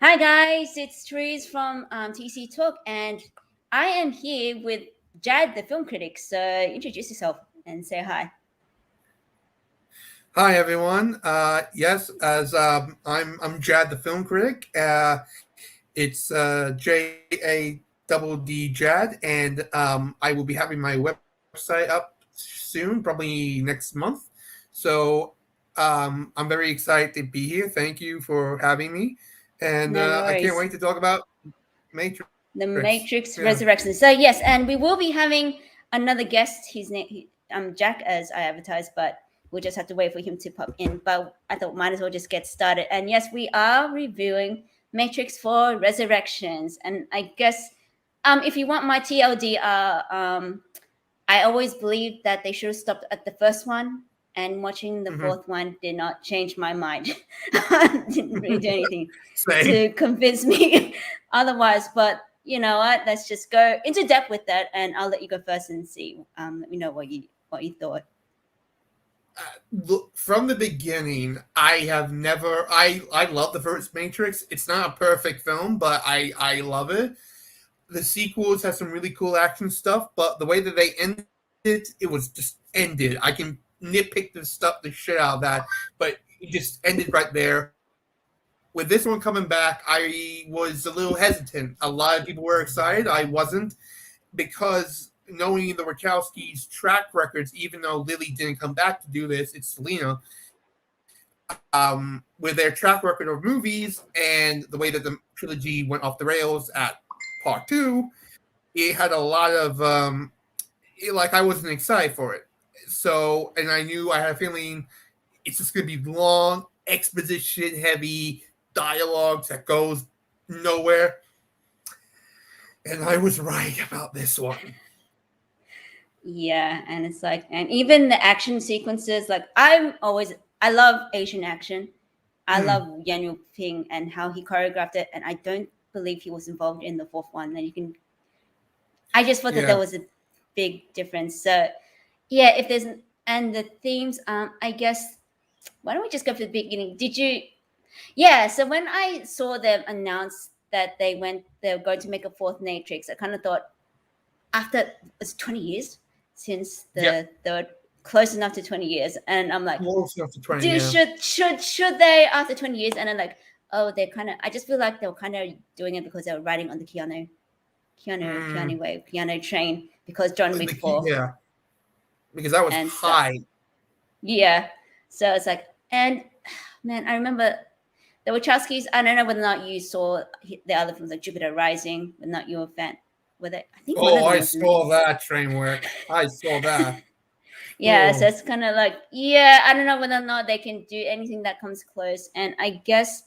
Hi guys, it's Therese from TC Talk, and I am here with Jad, the film critic. So introduce yourself and say hi. Hi everyone. Yes, as I'm Jad, the film critic. It's JADD Jad, and I will be having my website up soon, probably next month. So I'm very excited to be here. Thank you for having me, and No, no I can't worries. wait to talk about Matrix. The Yeah. Matrix Resurrection. So yes, and we will be having another guest. His name, Jack, as I advertised, but we'll just have to wait for him to pop in. But I thought might as well just get started. And yes, we are reviewing Matrix for Resurrections, and I guess if you want my TLDR, I always believed that they should have stopped at the first one, and watching the Hmm. fourth one did not change my mind. Didn't really do anything Same. to convince me otherwise. But you know what? Let's just go into depth with that, and I'll let you go first and see. Let me know what you thought. Look, from the beginning, I have never. I love the first Matrix. It's not a perfect film, but I love it. The sequels have some really cool action stuff, but the way that they ended it was just ended. I can nitpick the shit out of that, but it just ended right there. With this one coming back, I was a little hesitant. A lot of people were excited. I wasn't because knowing the Wachowskis' track records, even though Lily didn't come back to do this, it's Selena. With their track record of movies and the way that the trilogy went off the rails at part two, it had a lot of like I wasn't excited for it. So, and I knew I had a feeling it's just going to be long, exposition heavy dialogue that goes nowhere. And I was right about this one. Yeah, and it's like, and even the action sequences, like I love Asian action. I Mm, love Yan Yu Ping and how he choreographed it, and I don't believe he was involved in the fourth one. And you can, I just thought that yeah. there was a big difference. So yeah, if there's and the themes, I guess why don't we just go for the beginning? Did you? Yeah, so when I saw them announce that they were going to make a fourth Matrix, I kind of thought after it's 20 years since Yeah. the third, close enough to 20 years, and I'm like, Close enough to 20, do yeah. should they after 20 years? And I'm like, oh, they're kind of. I just feel like they were kind of doing it because they were riding on the Keanu Mm, wave, Keanu train because John Wick four, yeah. Because that was and so high. yeah, so it's like, and man, I remember the Wachowskis. I don't know whether or not you saw the other films like Jupiter Rising, whether or not you were a fan. Whether I think one Oh, of them I was in. saw that train wreck. I saw that. Yeah, so Oh, it's kind of like, yeah, I don't know whether or not they can do anything that comes close. And I guess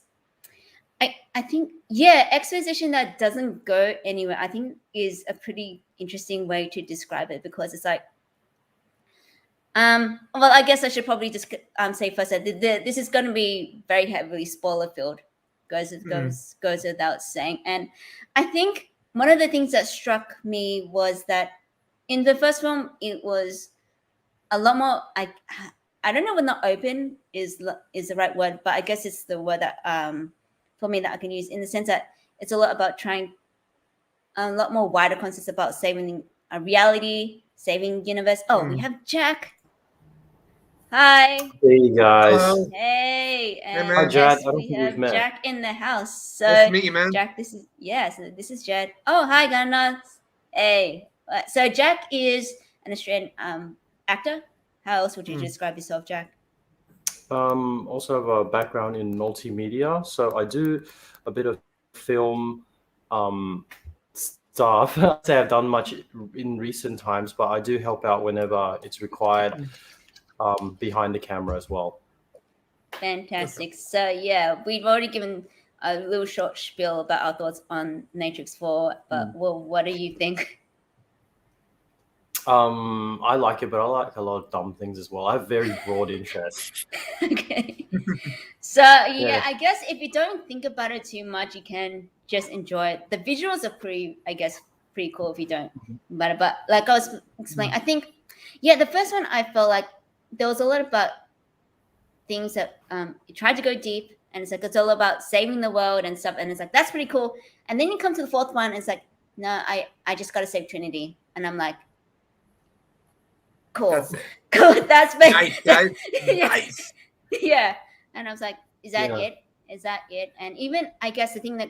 I think yeah, exposition that doesn't go anywhere, I think is a pretty interesting way to describe it because it's like well, I guess I should probably just say first that this is going to be very heavily spoiler filled, mm, goes without saying. And I think one of the things that struck me was that in the first film it was a lot more. I don't know when not open is the right word, but I guess it's the word that for me that I can use in the sense that it's a lot about trying a lot more wider concepts about saving a reality, saving universe. Oh, we mm. have Jack. Hi. Hey guys. Hello. Hey, Hey, and Hi man. Jad, yes, I don't we think we've have met. Jack in the house. Nice to So, meet you, man. Jack, this is yes, this is Jed. Oh, hi, Ghana. Hey, so Jack is an Australian actor. How else would you Mm. describe yourself, Jack? Also have a background in multimedia, so I do a bit of film stuff. I'd say I've done much in recent times, but I do help out whenever it's required behind the camera as well. Okay. Fantastic. So yeah, we've already given a little short spiel about our thoughts on Matrix Four, but Mm. well, what do you think? I like it, but I like a lot of dumb things as well. I have very broad interests. Okay. So yeah, Yeah. I guess if you don't think about it too much, you can just enjoy it. The visuals are pretty, I guess, pretty cool if you don't. But like I was explaining, Mm. I think yeah, the first one I felt like there was a lot about things that it tried to go deep, and it's like it's all about saving the world and stuff, and it's like that's pretty cool. And then you come to the fourth one, and it's like, no, I just got to save Trinity, and I'm like, cool, That's it. cool, that's Nice, guys. yeah. Nice. Yeah, and I was like, is that Yeah. it? Is that it? And even I guess the thing that,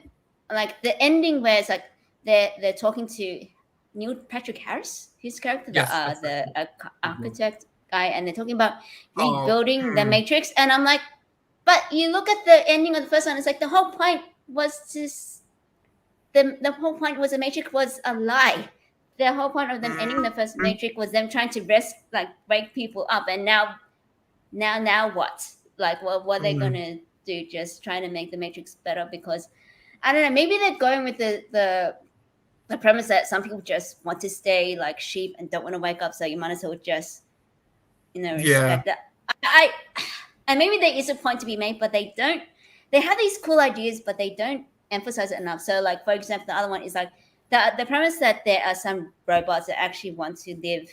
like the ending where it's like they're talking to Neil Patrick Harris, his character, Yes, the architect guy, and they're talking about Oh, rebuilding the Matrix, and I'm like, but you look at the ending of the first one, it's like the whole point was just the whole point was the Matrix was a lie. The whole point of them ending the first Matrix was them trying to break people up, and now what? Like, what are they gonna do? Just trying to make the Matrix better? Because I don't know. Maybe they're going with the premise that some people just want to stay like sheep and don't want to wake up, so you might as well just respect that. And maybe there is a point to be made, but they don't. They have these cool ideas, but they don't emphasize it enough. So, like for example, the other one is like the premise that there are some robots that actually want to live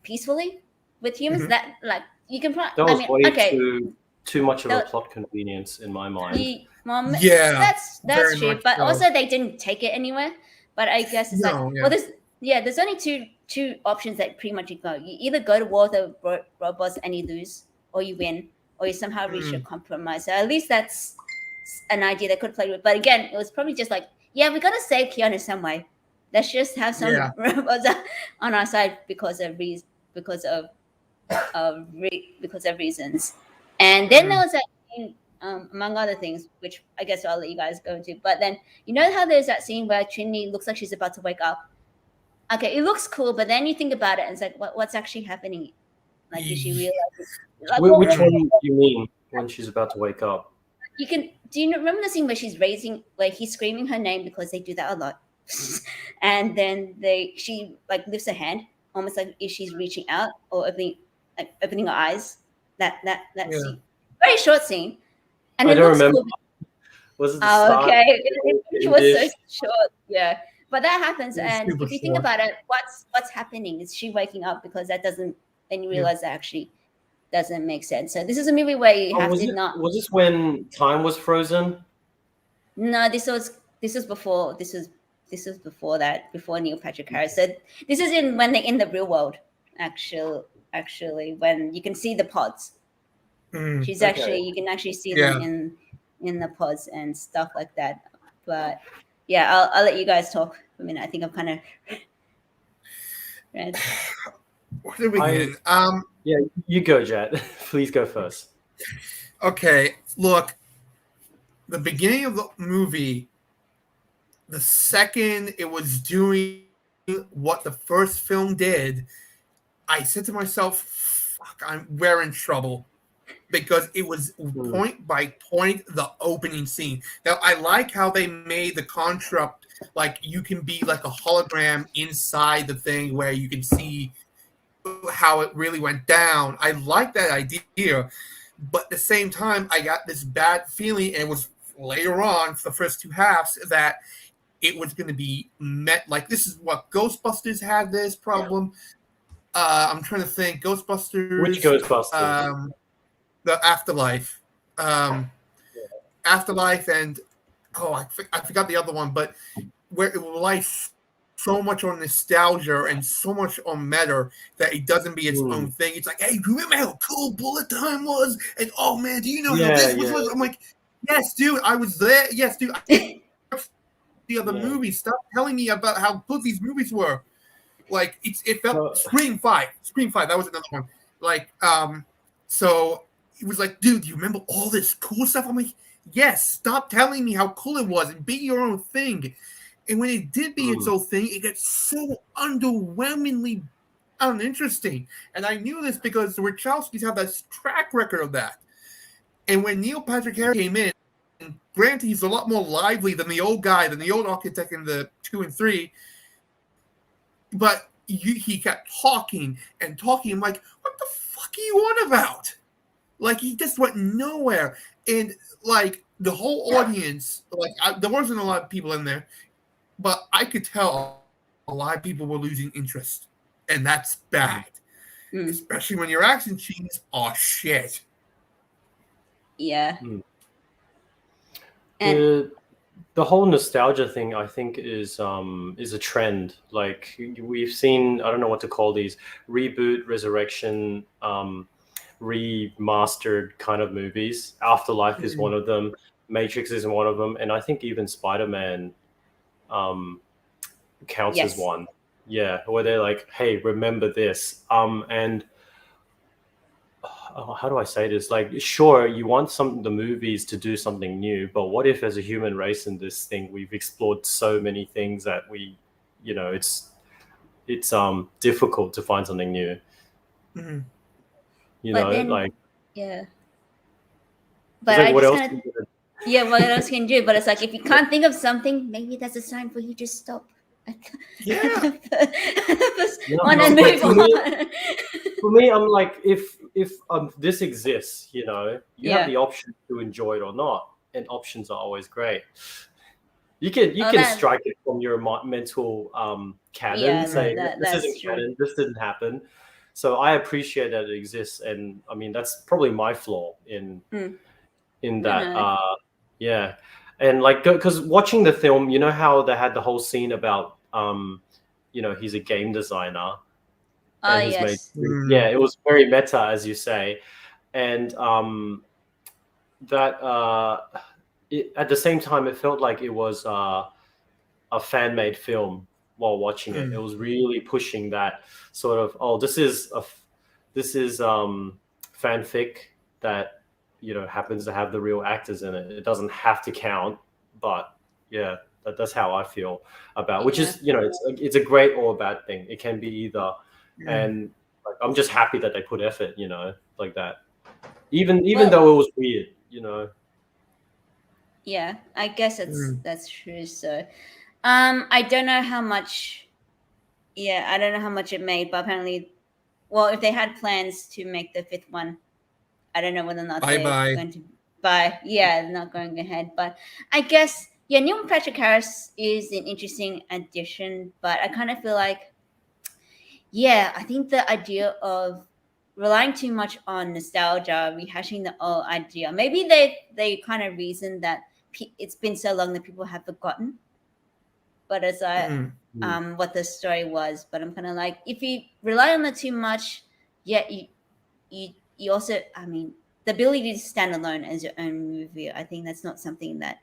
peacefully with humans. That like you can. That was way too much of a That- plot convenience in my mind. Yeah, that's very true. much But so. also they didn't take it anywhere. But I guess it's No, like yeah. well, there's only two options that pretty much you go. You either go to war with the robots and you lose, or you win, or you somehow reach a compromise. So at least that's an idea they could play with. But again, it was probably just like, yeah, we gotta save Keanu some way. Let's just have some Yeah. robots on our side because of reasons. And then there was that scene, among other things, which I guess I'll let you guys go into. But then you know how there's that scene where Trinity looks like she's about to wake up. Okay, it looks cool, but then you think about it and it's like, what's actually happening? Like, did she realize it? Like, Which one do you mean when she's about to wake up? Do you remember the scene where he's screaming her name, because they do that a lot, and then she like lifts her hand, almost like if she's reaching out or opening her eyes. That scene, very short scene, and I it don't looks remember. cool. Was it the start? Okay, it was so End-ish? short, yeah. But that happens, It was and super if you think short. about it, what's happening? Is she waking up? Because that doesn't. Then you realize that actually doesn't make sense. So this is a movie where you have to not. Was this when time was frozen? No, this was before. This was before that. Before Neil Patrick Harris. So this is when they're in the real world. Actually, when you can see the pods. She's Okay. you can actually see them in the pods and stuff like that. But yeah, I'll let you guys talk for a minute. I think I'm kind of read. Where did we begin? Yeah, you go, Jet. Please go first. Okay, look, the beginning of the movie, the second it was doing what the first film did, I said to myself, fuck, we're in trouble. Because it was point by point the opening scene. Now, I like how they made the construct like you can be like a hologram inside the thing where you can see how it really went down. I like that idea. But at the same time, I got this bad feeling, and it was later on, for the first two halves, that it was going to be met like this is what Ghostbusters had this problem. I'm trying to think. Ghostbusters. Which Ghostbusters? The Afterlife. Afterlife and I forgot the other one, but where it relies so much on nostalgia and so much on meta that it doesn't be its own thing. It's like, hey, remember how cool Bullet Time was? And oh man, do you know how this was? I'm like, yes, dude, I was there. Yes, dude, I watched the other movies. Stop telling me about how good these movies were. Like it felt Scream 5. That was another one. Like so it was like, dude, you remember all this cool stuff? I'm like, yes, stop telling me how cool it was and be your own thing. And when it did be its own thing, it got so underwhelmingly uninteresting. And I knew this because the Wachowskis have that track record of that. And when Neil Patrick Harris came in, granted, he's a lot more lively than the old guy, than the old architect in the 2 and 3. But he kept talking and talking. I'm like, what the fuck are you on about? Like, he just went nowhere. And, like, the whole audience, like, there wasn't a lot of people in there, but I could tell a lot of people were losing interest. And that's bad. Especially when your action scenes are shit. Yeah. And The whole nostalgia thing, I think, is a trend. Like we've seen, I don't know what to call these, reboot, resurrection, remastered kind of movies. Afterlife is one of them. Matrix is one of them, and I think even Spider-Man counts as yes, one. Yeah, where they're like, "Hey, remember this." And how do I say this? Like, sure, you want the movies to do something new, but what if, as a human race in this thing, we've explored so many things that it's difficult to find something new. Mhm. but then Like yeah, it's but like I what just else? kind of yeah, what else can you do? But it's like if you can't think of something, maybe that's a sign for you to stop at Yeah. the first Yeah, one no, and but move for me, on. I'm like, if this exists, you have Yeah. the option to enjoy it or not, and options are always great. You can Oh, that strike it from your mental canon, yeah, saying this that's isn't true. canon, this didn't happen. So I appreciate that it exists, and I mean that's probably my flaw in Mm. that. No. Yeah, and like because watching the film, you know how they had the whole scene about he's a game designer Oh and he's made yes. yeah, it was very meta, as you say, and that at the same time it felt like it was a fan made film while watching it. It was really pushing that sort of this is fanfic that happens to have the real actors in it. It doesn't have to count, but yeah, that's how I feel about. Which Yeah. is it's a great or a bad thing. It can be either, and like, I'm just happy that they put effort, like that. Even Well, though it was weird, yeah, I guess that's true. So, I don't know how much. Yeah, I don't know how much it made, but apparently, well, if they had plans to make the fifth one, I don't know whether or not Bye they're bye. going to. But yeah, they're not going ahead. But I guess yeah, Neil Patrick Harris is an interesting addition, but I kind of feel like yeah, I think the idea of relying too much on nostalgia, rehashing the old idea, maybe they kind of reason that it's been so long that people have forgotten. But as I what the story was, but I'm kind of like if you rely on it too much, yeah, you also I mean the ability to stand alone as your own movie. I think that's not something that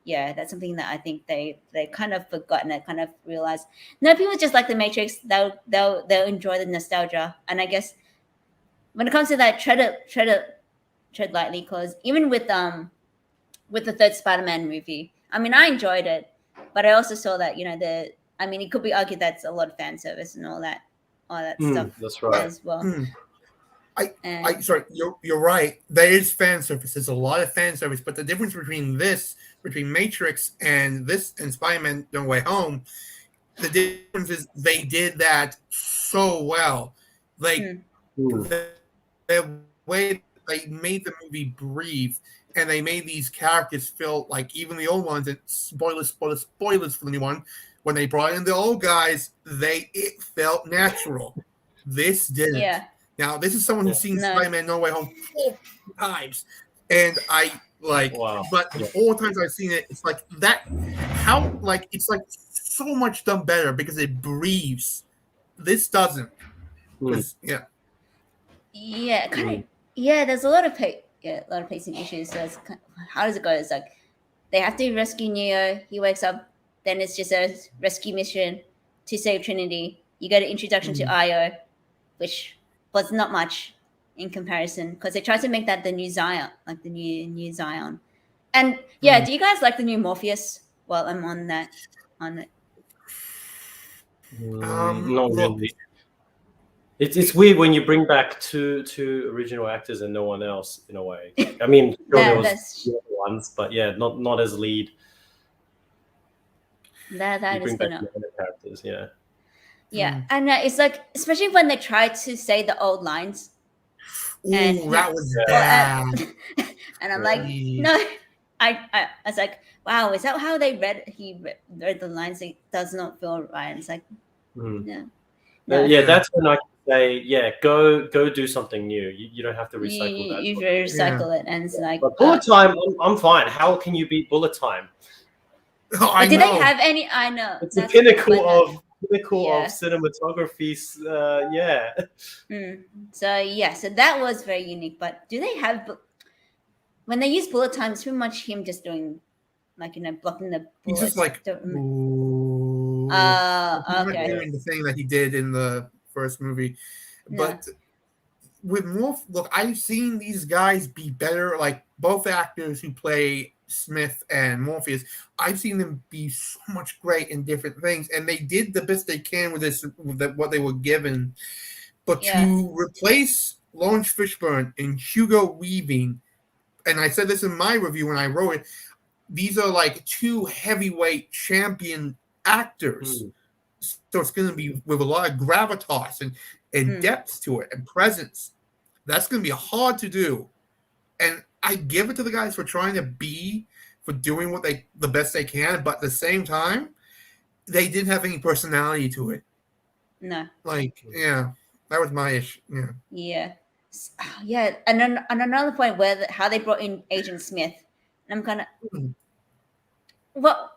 yeah, that's something that I think they kind of forgotten. I kind of realized no, people just like the Matrix. They'll enjoy the nostalgia, and I guess when it comes to that, tread lightly because even with the third Spider-Man movie, I mean I enjoyed it, but I also saw that the I mean it could be argued that's a lot of fan service and all that stuff that's right. as well. And Sorry, you're right. There is fan service. There's a lot of fan service, but the difference between Matrix and this and Spider-Man No Way Home, the difference is they did that so well. Like the way they made the movie breathe, and they made these characters feel like even the old ones. And spoilers for the new one. When they brought in the old guys, it felt natural. This didn't. yeah, Now, this is someone who's seen no, Spider-Man No Way Home 4 times, and I like. Wow. But Yeah. all the times I've seen it, it's like that. How like it's like so much done better because it breathes. This doesn't. Because yeah. yeah, kind of yeah. There's a lot of a lot of pacing issues. So how does it go? It's like they have to rescue Neo. He wakes up. Then it's just a rescue mission to save Trinity. You get an introduction to Io, which was not much in comparison because they tried to make that the new Zion, like the new Zion. And yeah, do you guys like the new Morpheus? Well, I'm on that. On it. Not Look, really. It's weird when you bring back two original actors and no one else in a way. Like, I mean, sure there was That's the other ones, but yeah, not as lead. You that is bring back gonna the other characters, yeah. yeah, and it's like especially when they try to say the old lines and ooh, that was well, bad. and I'm like no, I was like wow, is that how they read the lines? It does not feel right. And it's like no, Yeah, that's when I can say, yeah, go do something new. You don't have to recycle that. You recycle it, and it's like. But bullet time, I'm fine. How can you beat bullet time? Oh, I Did know. they have any? I know It's the pinnacle of Yeah. cinematography. Yeah. So that was very unique. But do they have when they use bullet time? It's pretty much him just doing, like, blocking the bullets. He's just like, ooh. He's not okay. doing the thing that he did in the first movie, but with more, look, I've seen these guys be better. Like both actors who play Smith and Morpheus, I've seen them be so much great in different things, and they did the best they can with this, what they were given. But to replace Lawrence Fishburne and Hugo Weaving, and I said this in my review when I wrote it, these are like two heavyweight champion actors. So it's going to be with a lot of gravitas and depth to it and presence. That's going to be hard to do. And I give it to the guys for doing the best they can, but at the same time, they didn't have any personality to it. No. Like, yeah, that was my issue. Yeah. Yeah. Yeah. And then on another point where how they brought in Agent Smith, and I'm kind of, well,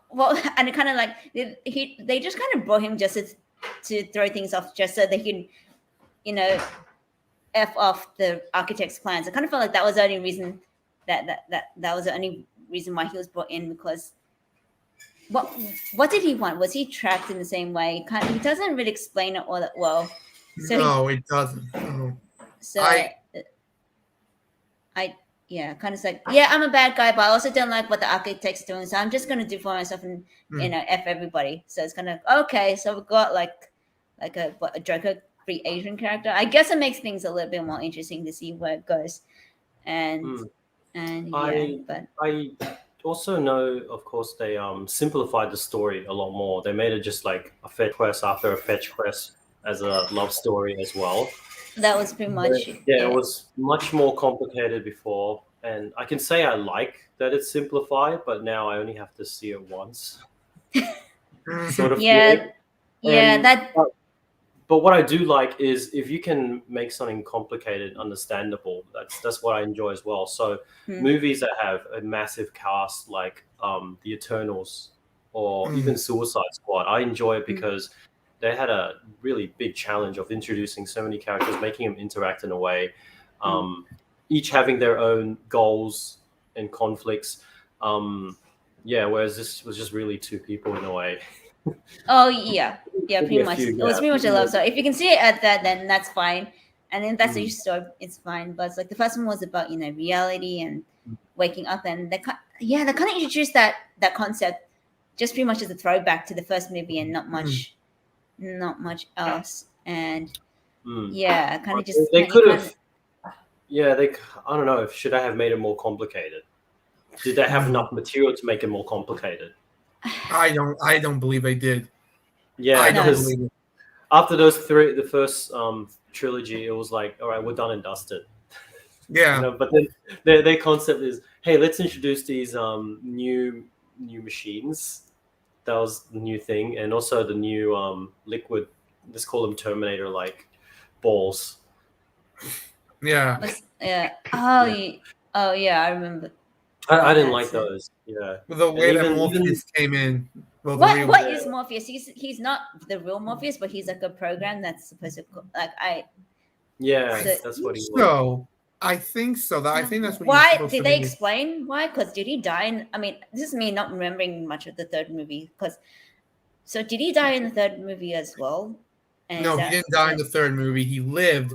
and it kind of like they just kind of brought him just to throw things off, just so they can, F off the architect's plans. I kind of felt like that was the only reason that was the only reason why he was brought in, because what did he want? Was he trapped in the same way? He doesn't really explain it all that well. So no, it doesn't. No. So kind of like, I'm a bad guy, but I also don't like what the architect's doing, so I'm just gonna do for myself and F everybody. So it's kind of okay. So we've got like a Joker free Asian character. I guess it makes things a little bit more interesting to see where it goes. And but I also know, of course, they simplified the story a lot more. They made it just like a fetch quest after a fetch quest as a love story as well. That was pretty much it was much more complicated before, and I can say I like that it's simplified, but now I only have to see it once. Sort of but what I do like is if you can make something complicated understandable, that's what I enjoy as well. So movies that have a massive cast like The Eternals or even Suicide Squad, I enjoy it because they had a really big challenge of introducing so many characters, making them interact in a way, each having their own goals and conflicts. Whereas this was just really two people in a way. Oh yeah, pretty much. It was pretty much a love story. If you can see it at that, then that's fine. And then that's the story. It's fine. But it's like the first one was about reality and waking up, and they kind of introduced that concept just pretty much as a throwback to the first movie, and not much else. And kind of just they could have. I don't know. Should I have made it more complicated? Did they have enough material to make it more complicated? I don't believe they did. Yeah, because after the first trilogy, it was like, all right, we're done and dusted. Yeah. But then their concept is, hey, let's introduce these new machines. That was the new thing, and also the new liquid. Let's call them Terminator-like balls. Yeah. Oh yeah, I remember. I didn't like those. Yeah. The way that Morpheus came in. What is Morpheus? He's not the real Morpheus, but he's like a program that's supposed to that's what he was. So I think so. I think that's what. Why did they explain why? Because did he die? This is me not remembering much of the third movie. So did he die in the third movie as well? No, he didn't die in the third movie. He lived.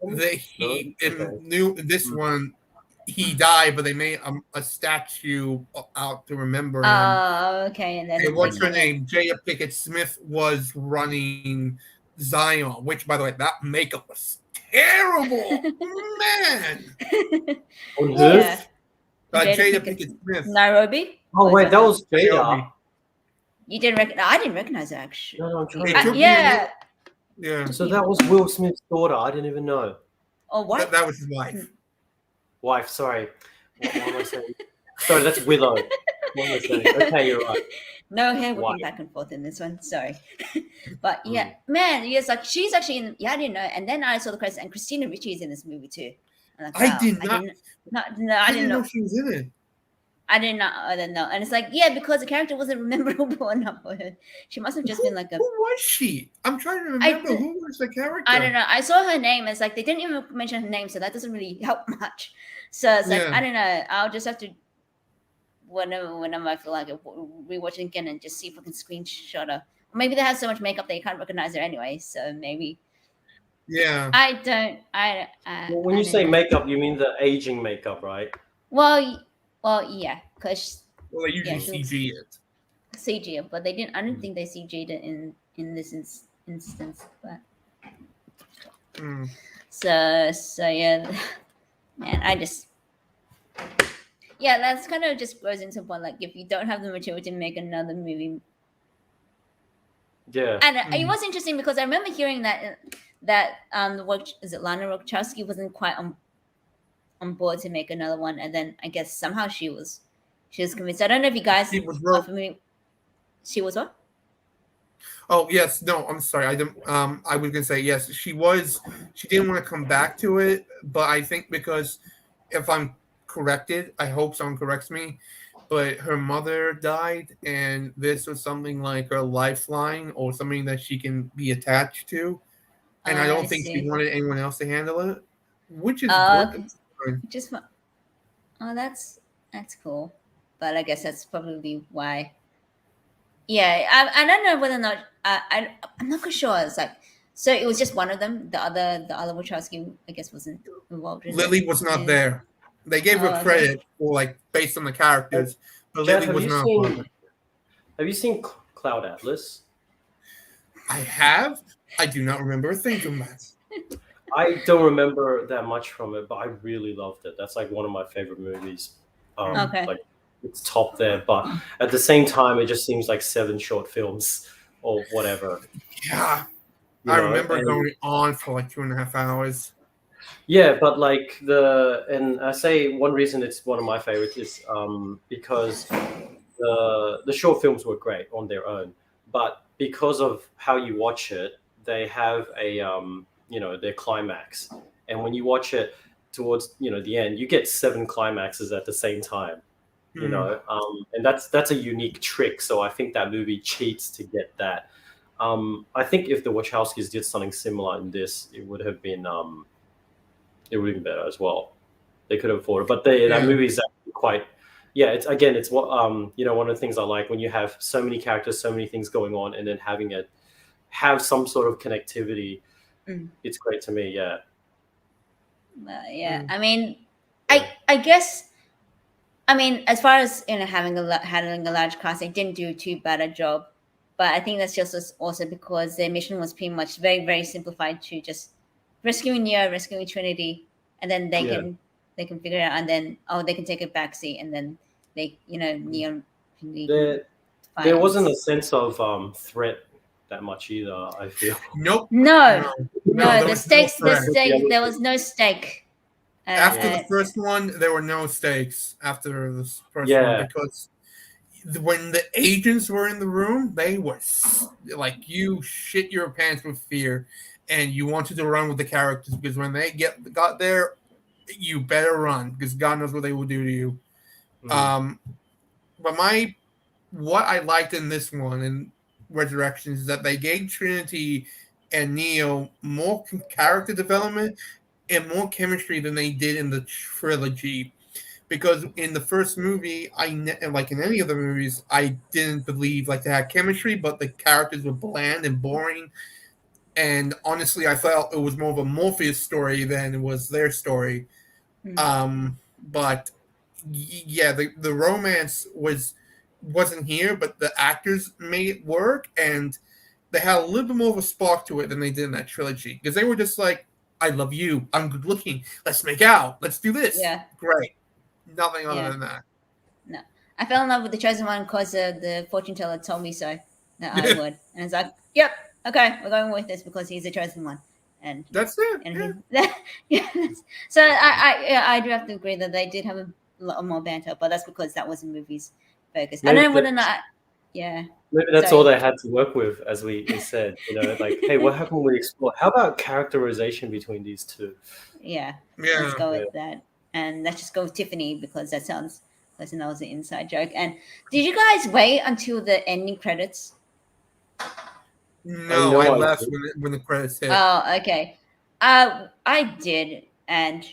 This one. He died, but they made a statue out to remember him. Oh, okay. And then what's her name? Jada Pinkett Smith was running Zion, which, by the way, that makeup was terrible, man. On Jada Pinkett Smith. Nairobi. Oh wait, that was Jada. You didn't recognize? I didn't recognize her actually. No, I'm trying. Yeah. So that was Will Smith's daughter. I didn't even know. Oh, what? That was his wife. Sorry. What am I saying? Sorry, that's Willow. What am I saying? Okay, you're right. No hair whipping Why? back and forth in this one. Sorry, but yeah, man, yes, like she's actually in. Yeah, I didn't know. And then I saw the credits, and Christina Ricci is in this movie too. I'm like, I wow, did I not. didn't. Not, no, I I didn't didn't know know. she was in it. I did not. I didn't know. And it's like, yeah, because the character wasn't memorable enough for her. She must have just been like a. Who was she? I'm trying to remember who was the character. I don't know. I saw her name. It's like they didn't even mention her name, so that doesn't really help much. So it's like Yeah. I don't know. I'll just have to whenever I feel like it, rewatch it again and just see if I can screenshot her. Or maybe they have so much makeup that you can't recognize her anyway. So maybe Yeah. I don't. Well, when I you don't say know. makeup, you mean the aging makeup, right? Well, yeah, because Well, they usually yeah, she looks CG it. CG, but they didn't. I don't think they CG'd it in this instance. But Mm. so yeah, man, I just. Yeah, that's kind of just goes into one. Like, if you don't have the material to make another movie, Yeah. and it was interesting because I remember hearing that the work is it Lana Wachowski wasn't quite on board to make another one, and then I guess somehow she was convinced. I don't know if you guys She was are familiar. She was what? Oh yes, no, I'm sorry. I didn't. I was gonna say yes. She was. She didn't want to come back to it, but I think because if I'm corrected, I hope someone corrects me. But her mother died, and this was something like her lifeline or something that she can be attached to. And I I don't think she see. wanted anyone else to handle it, which is Okay. good. Just oh, that's cool, but I guess that's probably why. Yeah, I don't know whether or not I'm not quite sure. It's like so it was just one of them. The other Wachowski I guess wasn't involved in it. Lily was not And, there. They gave her oh, okay. credit for like based on the characters, but Jeff, Lily was not part of it. have you seen Cloud Atlas? I have. I do not remember a thing from that. I don't remember that much from it, but I really loved it. That's like one of my favorite movies. Okay. Like it's top there, but at the same time, it just seems like 7 short films or whatever. Yeah, you I know? remember And- going on for like 2.5 hours. Yeah, but like and I say one reason it's one of my favorites is because the short films were great on their own, but because of how you watch it, they have a their climax, and when you watch it towards the end, you get 7 climaxes at the same time. And that's a unique trick. So I think that movie cheats to get that. I think if the Wachowskis did something similar in this, it would have been better as well. They could have afforded, but that movie is actually quite. Yeah, it's what one of the things I like when you have so many characters, so many things going on, and then having it have some sort of connectivity. It's great to me. Yeah. Yeah, I mean, I guess. I mean, as far as handling a large cast, they didn't do too bad a job, but I think that's just also because their mission was pretty much very very simplified to just rescuing Neo, rescuing Trinity, and then they can figure it out, and then they can take a backseat, and then Neo. There wasn't a sense of threat that much either. I feel. Nope. No. there The was stakes. no The threat. stake. There was no stake. After the first one, there were no stakes. After the first one, because when the agents were in the room, they were like you shit your pants with fear, and you wanted to run with the characters because when they got there, you better run because God knows what they will do to you. But what I liked in this one in Resurrections is that they gave Trinity and Neo more character development and more chemistry than they did in the trilogy. Because in the first movie, like in any of the movies, I didn't believe like they had chemistry, but the characters were bland and boring. And honestly, I felt it was more of a Morpheus story than it was their story. But yeah, the romance wasn't here, but the actors made it work, and they had a little bit more of a spark to it than they did in that trilogy. Because they were just like, I love you. I'm good looking. Let's make out. Let's do this. Yeah. Great. Nothing other than that. No. I fell in love with the chosen one because the fortune teller told me so. That I would. And it's like, yep, okay, we're going with this because he's the chosen one. And that's it. And so I do have to agree that they did have a lot more banter, but that's because that was the movie's focus. I don't know whether or not. Yeah. Maybe that's So all they had to work with, as we said. Like, hey, what happened when we explore? How about characterization between these two? yeah, let's Yeah. go Yeah. with that, and let's just go with Tiffany because that sounds. Listen, that was an inside joke. And did you guys wait until the ending credits? No, I know I left did. when the credits hit. Oh, okay. I did, and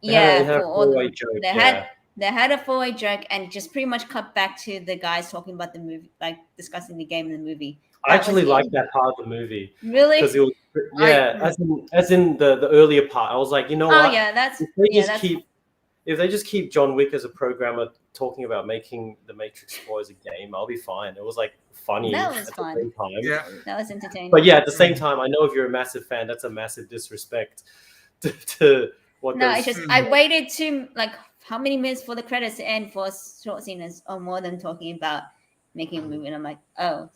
They had yeah, a for all throwaway joke. they had Yeah, they had a four-way joke, and just pretty much cut back to the guys talking about the movie, like discussing the game in the movie. I That was actually liked it. that part of the movie because Really? it was I as in the earlier part. I was like, you know Oh what? yeah, that's If they yeah, just that's keep if they just keep John Wick as a programmer talking about making the Matrix 4 as a game, I'll be fine. It was like funny that was at the fun. same time. yeah. That was entertaining. But yeah, at the same time, I know if you're a massive fan, that's a massive disrespect to what No, it's those. just I waited to like how many minutes for the credits to end for a short scene or more than talking about making a movie, and I'm like, oh,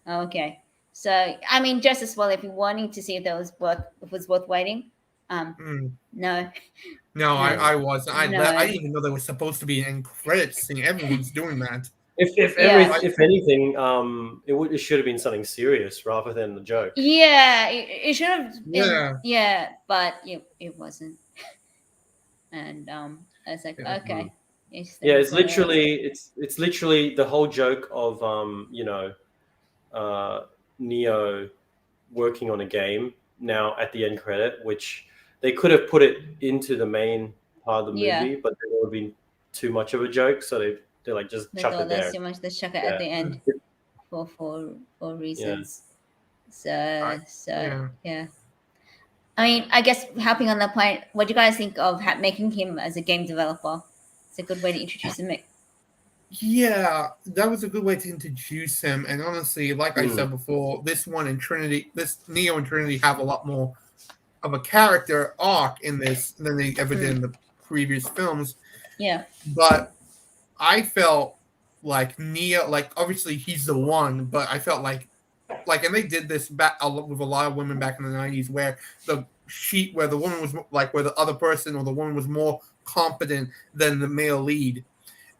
okay. So I mean, just as well if you're wanting to see if that was worth if it was worth waiting. Mm. No, No, no, I wasn't. I no. didn't even know there was supposed to be an end credits scene. Everyone's doing that. Yeah, If anything, it should have been something serious rather than the joke. yeah. It should have been. Yeah. Yeah, but it wasn't. And I was like, Yeah. okay. Yeah, Interesting. So it's literally the whole joke of Neo working on a game now at the end credit, which they could have put it into the main part of the yeah, movie, but then it would have been too much of a joke, so they like just they chuck thought it that's there. too much. The sugar at Yeah, the end Mm. for yeah. reasons. I, So yeah. yeah. I mean, I guess helping on that point, what do you guys think of making him as a game developer? It's a good way to introduce him. Yeah, that was a good way to introduce him. And honestly, like I Mm. said before, this Neo and Trinity have a lot more of a character arc in this than they ever did in the previous films. Yeah, But I felt like Neo, like obviously he's the one, but I felt like, and they did this back with a lot of women back in the '90s, where where the woman was like, where the other person or the woman was more competent than the male lead.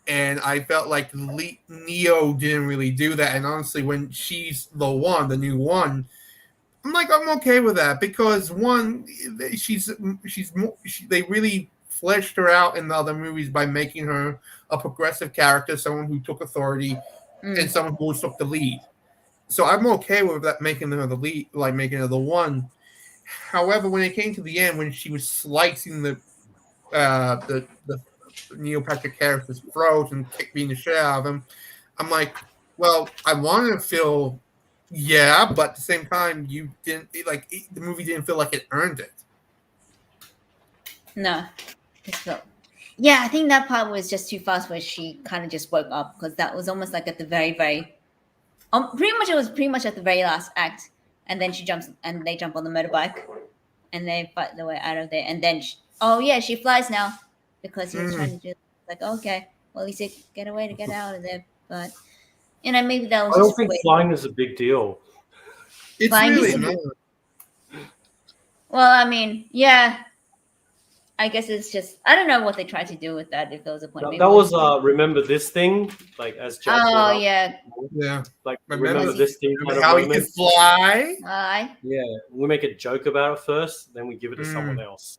And I felt like Neo didn't really do that. And honestly, when she's the new one, I'm okay with that because one, they really fleshed her out in the other movies by making her a progressive character, someone who took authority, and someone who took the lead. So I'm okay with that, making her the lead, like making her the one. However, when it came to the end, when she was slicing the Neil Patrick Harris's throat and beating the shit out of him, I'm like, well, I wanted to feel, yeah, but at the same time, you didn't the movie didn't feel like it earned it. no, yeah. I think that part was just too fast, where she kind of just woke up because that was almost like at the very, it was pretty much at the very last act, and then they jump on the motorbike, and they fight their way out of there, and then she flies now because he was trying to do like okay, well he said get out of there, but maybe that was I don't just think way. flying is a big deal. It's Flying really is a- not. Well, I mean, yeah. I guess it's just I don't know what they tried to do with that. If there was a point, maybe That it was remember this thing, like as Jack oh brought up, yeah, Yeah. like Remember, remember this thing kind of how you moment. can fly? Yeah, we make a joke about it first, then we give it to someone else.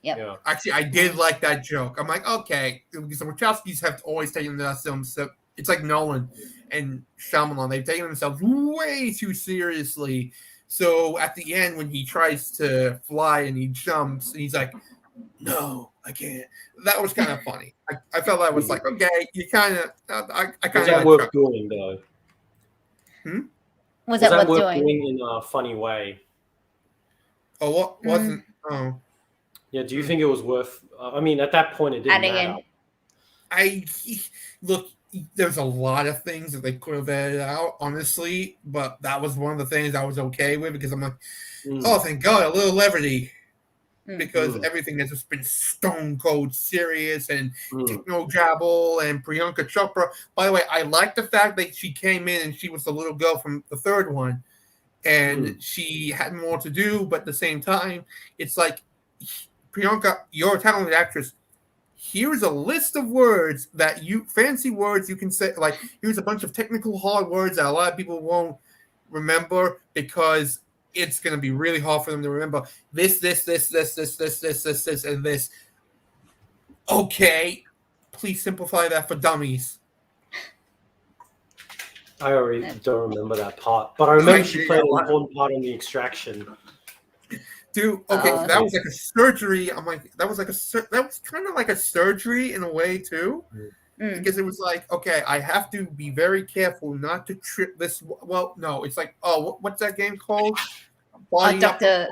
Yep. Yeah. Actually, I did like that joke. I'm like, okay, because the Wachowskis have always taken themselves. So it's like Nolan and Shyamalan; they've taken themselves way too seriously. So at the end, when he tries to fly and he jumps, and he's like, "No, I can't." That was kind of funny. I felt that was like, okay, you kind of. I Was kind that of worth doing though? Was Was that that worth worth doing? doing in a funny way? Oh, what wasn't? Oh, Yeah. Do you think it was worth? I mean, at that point, it didn't Adding matter. in. I look. There's a lot of things that they could have edited out, honestly, but that was one of the things I was okay with because I'm like, oh, thank God, a little levity. Because everything has just been stone cold serious and techno jabble and Priyanka Chopra. By the way, I like the fact that she came in and she was the little girl from the third one, and she had more to do, but at the same time, it's like, Priyanka, you're a talented actress. here's a list of words that fancy words you can say. Like, here's a bunch of technical hard words that a lot of people won't remember because it's going to be really hard for them to remember. This, and this. Okay, please simplify that for dummies. I already don't remember that part, but I remember she played an important part in the extraction. Dude, okay, so that was like a surgery. I'm like, that was kind of like a surgery in a way too, because it was like, okay, I have to be very careful not to trip this. Well, no, it's like, what's that game called? Doctor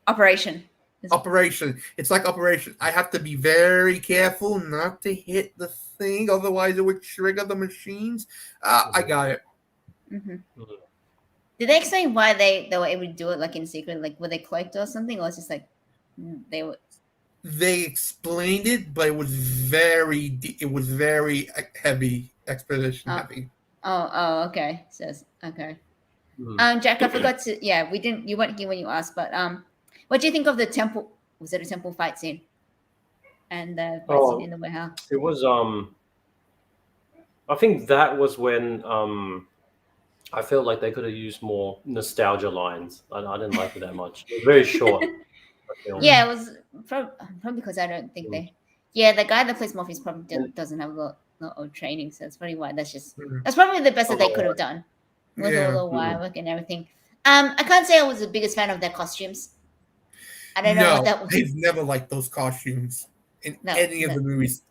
Operation. Operation. It's like Operation. I have to be very careful not to hit the thing, otherwise it would trigger the machines. I got it. Mm-hmm. Did they explain why they were able to do it like in secret? Like were they cloaked or something, or it's just like they were? They explained it, but it was very heavy expedition heavy. Oh, okay. So okay. Jack, I forgot to. Yeah, we didn't. You weren't here when you asked, but what do you think of the temple? Was it a temple fight scene? And the fight scene in the warehouse. It was I think that was when I felt like they could have used more nostalgia lines. I didn't like it that much. It was very short. Yeah, it was probably because I don't think they. Yeah, the guy that plays Morpheus probably doesn't have a lot of training, so that's probably why. That's probably the best that they could have done with all the wire work and everything. I can't say I was the biggest fan of their costumes. I don't know what that was. I've never liked those costumes in any of the movies.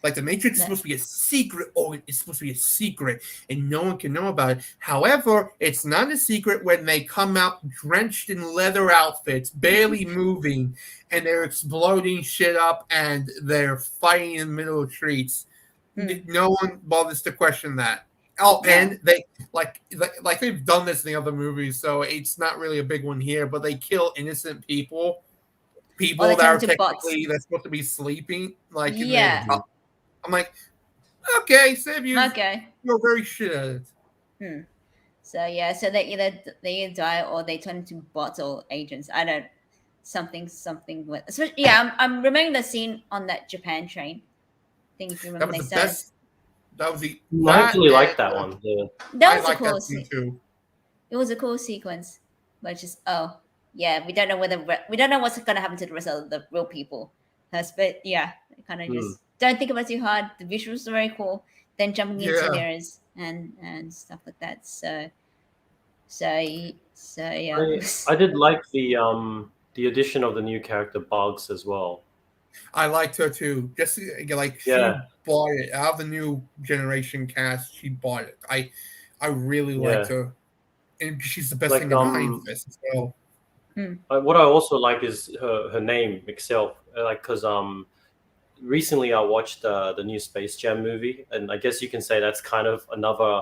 Like, the Matrix is supposed to be a secret. Oh, it's supposed to be a secret, and no one can know about it. However, it's not a secret when they come out drenched in leather outfits, barely moving, and they're exploding shit up, and they're fighting in the middle of streets. No one bothers to question that. And they like they've done this in the other movies, so it's not really a big one here. But they kill innocent people that are technically they're supposed to be sleeping. Like, I'm like, okay, save you. Okay. You're very shit at it. So so they either die or they turn into bots or agents. I don't something with. So, I'm remembering the scene on that Japan train. I think if you remember, that was the best. That was the. I actually liked that one. Yeah. That was a cool scene too. It was a cool sequence, but just we don't know what's going to happen to the rest of the real people. But kind of just. Don't think about it too hard. The visuals are very cool. Then jumping into mirrors and stuff like that. So yeah. I did like the addition of the new character Bugs as well. I liked her too. Just like she bought it out of the new generation cast. She bought it. I really liked her, and she's the best thing behind this as well. What I also like is her name itself. Because recently I watched the new Space Jam movie, and I guess you can say that's kind of another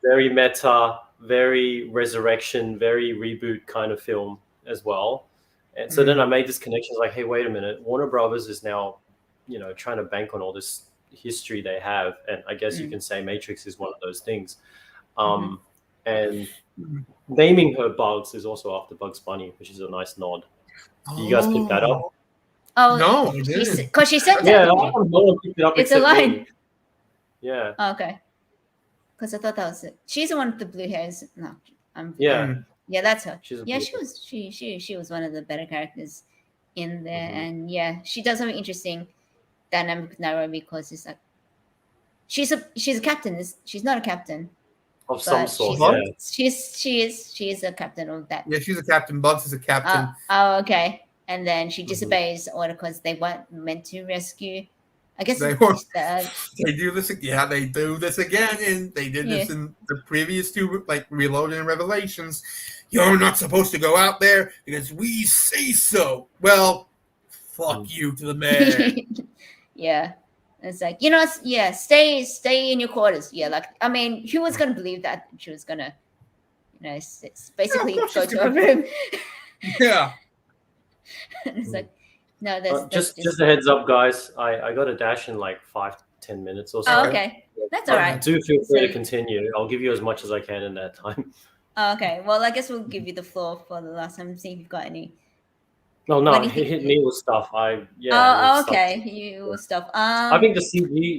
very meta, very resurrection, very reboot kind of film as well. And so then I made this connection, like, hey, wait a minute, Warner Brothers is now, trying to bank on all this history they have, and I guess you can say Matrix is one of those things. And naming her Bugs is also after Bugs Bunny, which is a nice nod. Do you guys pick that up? Oh no, because she said that. Yeah, no one picked it up. It's a line. Me. Yeah. Oh, okay. Because I thought that was it. She's the one with the blue hairs. No, yeah, that's her. She was one of the better characters in there, and she does have an interesting dynamic with Nairobi because it's like she's a captain. She's not a captain of some sort. She is a captain of that. Yeah, she's a captain. Bugs is a captain. Okay. And then she disobeys order because they weren't meant to rescue. I guess they do this. Yeah, they do this again, and they did this in the previous two, like Reloaded and Revelations. You're not supposed to go out there because we say so. Well, fuck you to the man. It's like stay in your quarters. Yeah, like I mean, who was gonna believe that she was gonna, basically go to her room. Yeah. It's like no, there's just a heads up, guys. I got a dash in like 5-10 minutes or so. Oh, okay, that's all right. Do feel free to continue. I'll give you as much as I can in that time. Oh, okay, well, I guess we'll give you the floor for the last time. See if you've got any No, What no, do you it hit think? me with stuff. It Oh, was stuff. okay. You stuff. I think the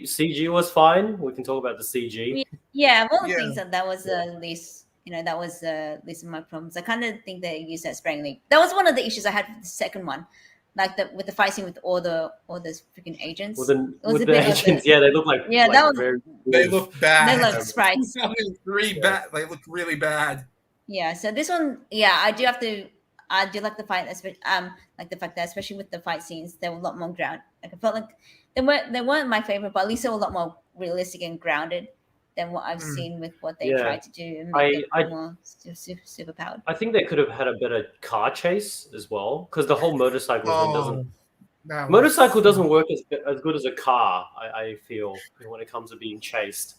CG was fine. We can talk about the CG. Yeah, one of the Yeah. things that was least, that was least of my problems. I kind of think they used that sparingly. That was one of the issues I had with the second one, like with the fight scene with all those freaking agents. It was With a the bit of agents, a, they look like yeah, that was, very They good. look they bad. look sprites. They look really bad. They look really bad. Yeah, so this one, yeah, I do like the fight, especially like the fact that especially with the fight scenes, they were a lot more ground. Like I felt like they weren't my favorite, but at least they were a lot more realistic and grounded than what I've Mm. seen with what they Yeah, tried to do and make them I more super powered. I think they could have had a better car chase as well, because the whole motorcycle thing doesn't. Oh, that was Motorcycle doesn't work as good as a car. I feel when it comes to being chased.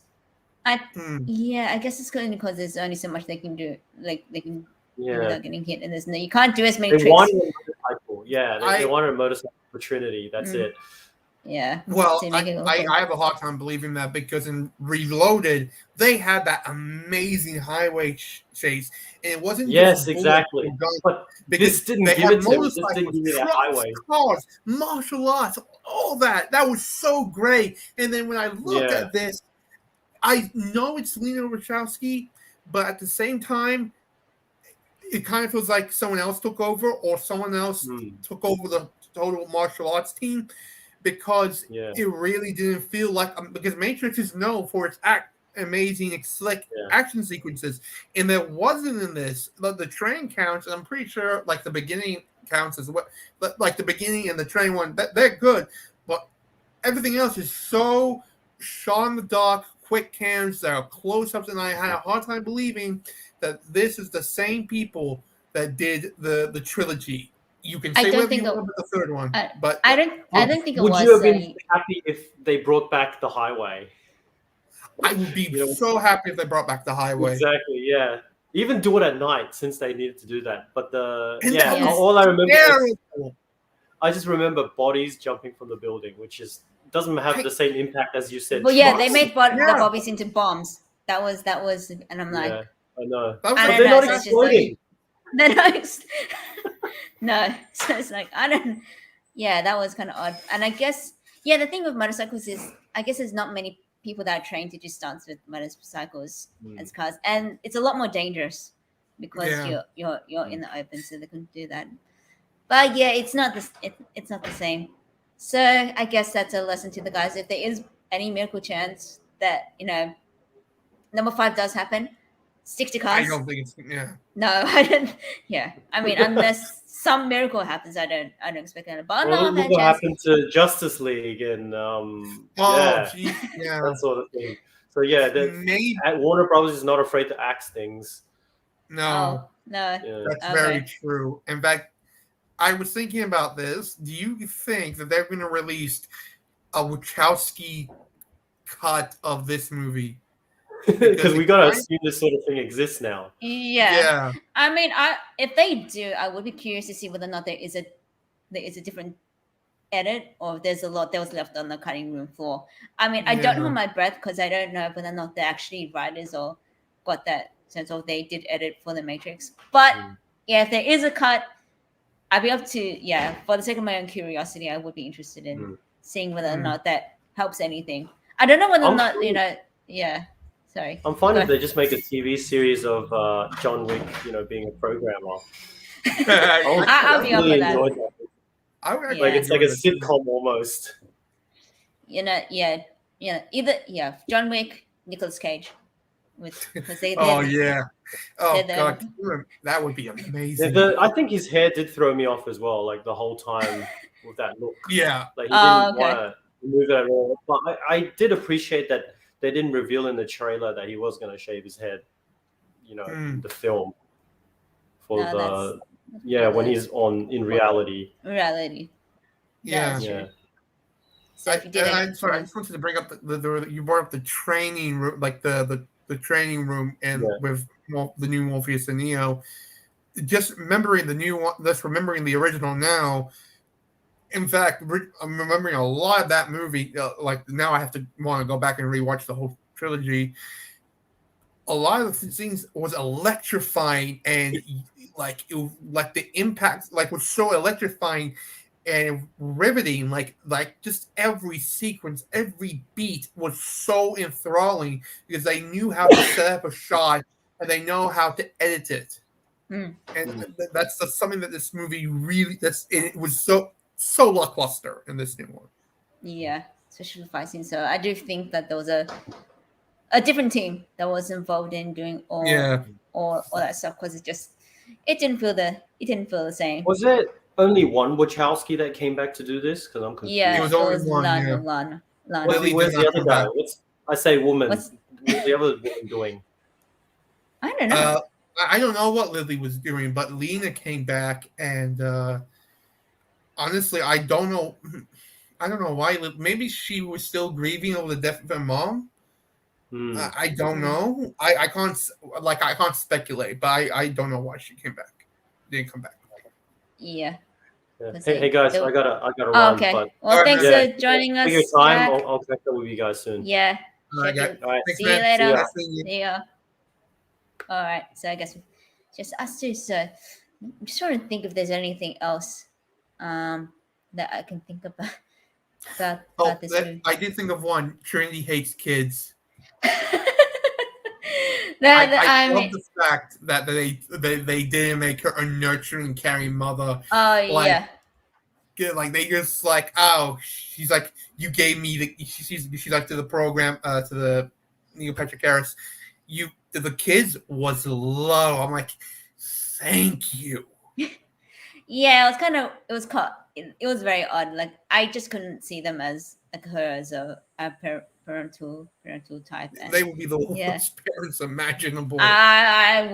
Yeah, I guess it's only because there's only so much they can do. Like they can do Yeah, without getting hit, and you can't do as many they tricks. wanted a motorcycle. Yeah, they I wanted a motorcycle for Trinity. That's Mm. it. Yeah, well, to make it look I cool. have a hard time believing that because in Reloaded they had that amazing highway chase, and it wasn't Yes, just bullets exactly. and guns But because this didn't they give had it to me. This didn't motorcycles, give me that trucks, highway. cars, martial arts, all that. That was so great. And then when I look Yeah, at this, I know it's Lena Wachowski, but at the same time, it kind of feels like someone else took over or someone else took over the total martial arts team because yeah, it really didn't feel like because Matrix is known for its amazing slick yeah. action sequences, and there wasn't in this. The train counts, and I'm pretty sure like the beginning counts as well. But like the beginning and the train one, they're good, but everything else is so shot in the dark, quick cams, there are close-ups, and I had a hard time believing that this is the same people that did the trilogy. You can I say don't whatever you think. want about the third one, but I don't think it Would you was. have been happy if they brought back the highway? I would be You know, so happy if they brought back the highway. exactly. Yeah. Even do it at night since they needed to do that. But And that was all I remember is terrible. I just remember bodies jumping from the building, which is doesn't have the same impact as you said. Well, yeah, they Trucks. made the Yeah. bobbies into bombs. That was, and I'm like, Yeah, I know. That was I But a don't they're know. not So it's just like, exploding. they're not no. So it's like I don't. Yeah, that was kind of odd. And I guess, yeah, the thing with motorcycles is, I guess there's not many people that are trained to do stunts with motorcycles as cars, and it's a lot more dangerous because Yeah. you're in the open, so they couldn't do that. But yeah, it's not this. It's not the same. So I guess that's a lesson to the guys. If there is any miracle chance that number 5 does happen, stick to I cars. don't think it's No, I don't. Yeah, I mean, unless some miracle happens, I don't expect that. But on the Well, off look hand what chance, happened to Justice League and Oh, gee, yeah. that sort of thing. So yeah, Maybe Warner Brothers is not afraid to axe things. no. oh no, Yeah. That's Okay. very true. In fact, I was thinking about this. Do you think that they're going to release a Wachowski cut of this movie? Because we gotta I- assume this sort of thing exists now. yeah. I mean, if they do, I would be curious to see whether or not there is a different edit or if there's a lot that was left on the cutting room floor. I mean, I don't Yeah. hold my breath because I don't know whether or not they're actually writers or got that sense of they did edit for the Matrix. But yeah, if there is a cut, I'd be up to for the sake of my own curiosity, I would be interested in seeing whether or not that helps anything. I don't know whether or not Sorry. I'm fine Go if they just make a TV series of John Wick, being a programmer. I'll be up for that. Enjoy that. I would Yeah. Like it's like a enjoy this. sitcom almost. Either John Wick, Nicolas Cage, because they. Oh yeah. Oh they're god, that would be amazing. I think his hair did throw me off as well, like the whole time with that look. Yeah. Like he didn't Okay. want to remove that at all. But I did appreciate that they didn't reveal in the trailer that he was going to shave his head, in the film. For No, when he's in reality. reality. Yeah. That's Yeah. true. So if you did I'm sorry. I just wanted to bring up you brought up the training room, like the training room, and with the new Morpheus and Neo. Just remembering the new one, just remembering the original now. In fact, I'm remembering a lot of that movie. Like now, I have to want to go back and rewatch the whole trilogy. a lot of the scenes was electrifying, and like like the impact like was so electrifying and riveting. Like just every sequence, every beat was so enthralling because they knew how to set up a shot and they know how to edit it. Hmm. And that's something that this movie really it was so lackluster in this new one. Yeah, especially the fight scene. So I do think that there was a different team that was involved in doing Yeah, all that stuff, because it didn't feel the same. Was it only one Wachowski that came back to do this? Because I'm it Yeah, was confused. it only was one. Yeah, Lana. Lily did Where's the not other come guy? back. I say woman. What's What's the other woman doing? I don't know. Uh, I don't know what Lily was doing, but Lena came back, and honestly, I don't know. I don't know why. Maybe she was still grieving over the death of her mom. Hmm. I don't know. I can't I can't speculate, but I don't know why she came back. Didn't come back. Yeah. Yeah. Let's Hey see. guys, They- I gotta Oh, run. okay. But Well, All right, thanks man. yeah, for joining take your us, time. Jack. I'll catch up with you guys soon. Yeah. All right, guys. All right. Thanks, See you man. later. Nice seeing you. See ya. All right. So I guess just us two. So I'm just trying to think if there's anything else that I can think about Oh, this movie. I did think of one. Trinity hates kids. I I love mean, the fact that they didn't make her a nurturing, caring mother. oh Like, yeah. like they just like, oh, she's like, you gave me she's like to the program, to the Neil Patrick Harris, you to the kids was low. I'm like, thank you. Yeah, it was caught. It was very odd. Like I just couldn't see them as like her as a parental type. And They would be the yeah, worst parents imaginable. I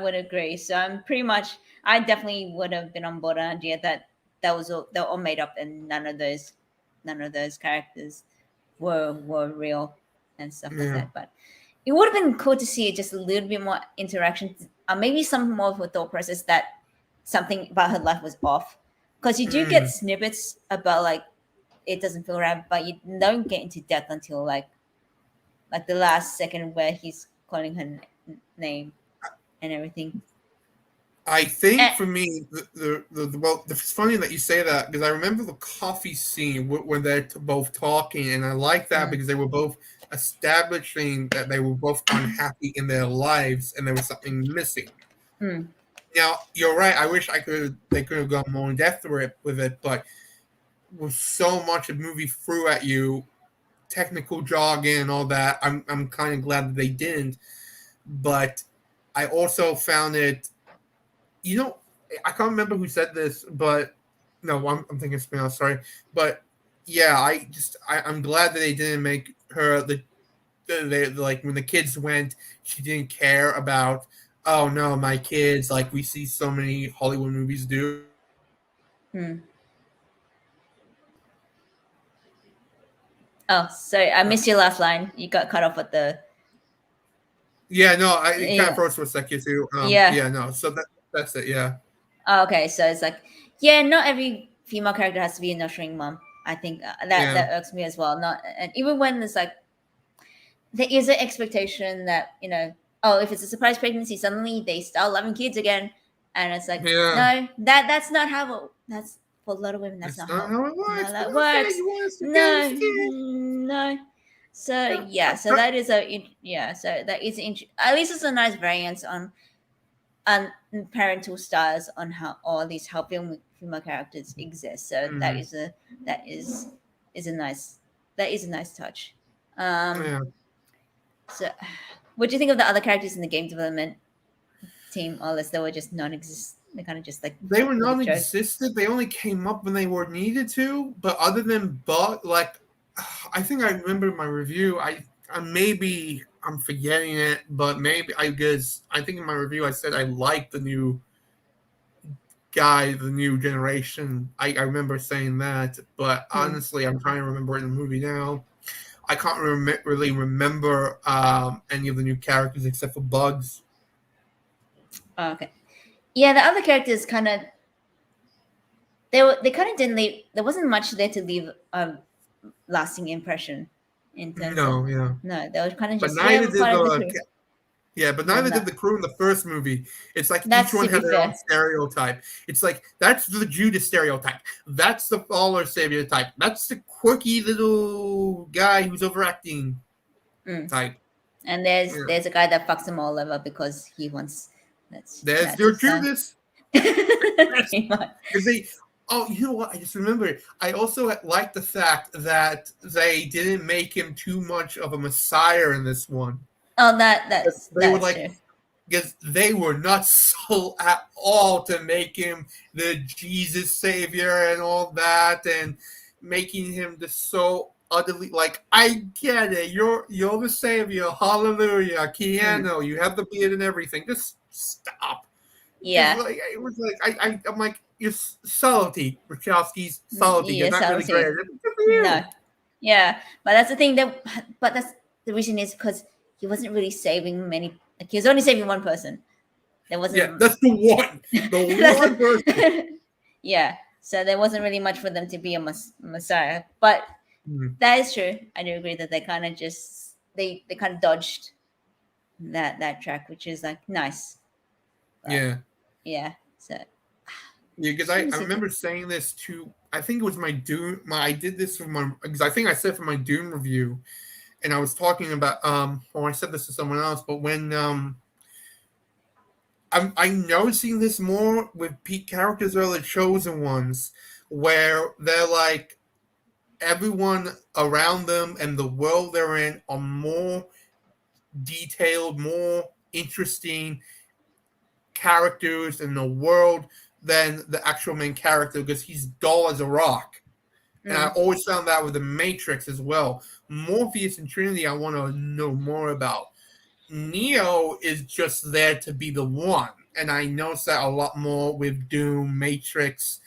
would agree. So I'm pretty much I definitely would have been on board on the idea that they're all made up and none of those characters were real and stuff like Yeah. that. But it would have been cool to see just a little bit more interaction, maybe some more of a thought process that something about her life was off, because you do get snippets about like it doesn't feel right, but you don't get into depth until like the last second where he's calling her name and everything. I think And, for me, well, it's funny that you say that because I remember the coffee scene when they're both talking, and I like that because they were both establishing that they were both unhappy in their lives, and there was something missing. mm, Now you're right. I wish they could have gone more in depth with it, but with so much of the movie threw at you, technical jargon and all that, I'm kind of glad that they didn't. But I also found it. You know, I can't remember who said this, but no, I'm thinking something else. Sorry, but yeah, I'm glad that they didn't make her like when the kids went, she didn't care about. Oh no, my kids! Like we see so many Hollywood movies do. mm. Oh, sorry, I missed your last line. You got cut off at the Yeah, no, it kind yeah of froze for a second too. yeah. Yeah, no, so that's it. Yeah, Oh, okay, so it's like yeah, not every female character has to be a nurturing mom. I think yeah, that irks me as well. Not and even when it's like there is an expectation that oh, if it's a surprise pregnancy, suddenly they start loving kids again, and it's like yeah. no, that's not how that's for a lot of women. That's That's not not how how it works. that Okay, works. you want us to get No, scared? no. So yeah, so that is so that is at least it's a nice variance on parental styles on how all these how female characters exist. So that Mm, is a nice that is a nice touch. Um, yeah. so, what do you think of the other characters in the game development team? Or less they were just non-exist. They kind of just like They were little jokes. non-existent. They only came up when they were needed to. But other than like, I think I remember my review. Maybe I'm forgetting it, but maybe I think in my review I said I like the new guy, the new generation. I remember saying that, but honestly, I'm trying to remember it in the movie now. I can't really remember any of the new characters except for Bugs. Oh, okay. Yeah, the other characters kind of they kind of didn't leave. There wasn't much there to leave a lasting impression in terms of No, yeah, no. They were kind of but just neither we're did part of the the crew. Yeah, but So neither no, did the crew in the first movie. It's like each that's one to be had their own fair. stereotype. It's like that's the Judas stereotype. That's the Fowler stereotype. That's the quirky little guy who's overacting Mm. type. And Yeah. there's a guy that fucks them all over because he wants There's that's their his son. Judas. Pretty much. Because they, oh, you know what? I just remembered. I also like the fact that they didn't make him too much of a messiah in this one. Oh, They were that's like, true. because they were not so at all to make him the Jesus savior and all that, and making him just so utterly like, I get it, you're the savior, hallelujah, Keanu, you have the beard and everything. Just stop. Because Yeah. like it was like I'm like, you're salty, Wachowski's salty. You're Yeah, not really great. salty. Good for No. you. Yeah. But that's the thing but that's the reason is because he wasn't really saving many, like he was only saving one person. There Yeah, wasn't that's the one person. yeah. So there wasn't really much for them to be a messiah. But Mhm. that is true. I do agree that they kind of just they kind of dodged that track, which is like nice. But Yeah. yeah. So Yeah, because I remember saying this to, I think it was my Doom. I did this for my, because I think I said for my Doom review, and I was talking about or I said this to someone else, but when I'm noticing this more with peak characters or the chosen ones, where they're like everyone around them and the world they're in are more detailed, more interesting characters in the world than the actual main character, because he's dull as a rock. And I always found that with the Matrix as well. Morpheus and Trinity, I want to know more about. Neo is just there to be the one. And I noticed that a lot more with Doom, Matrix,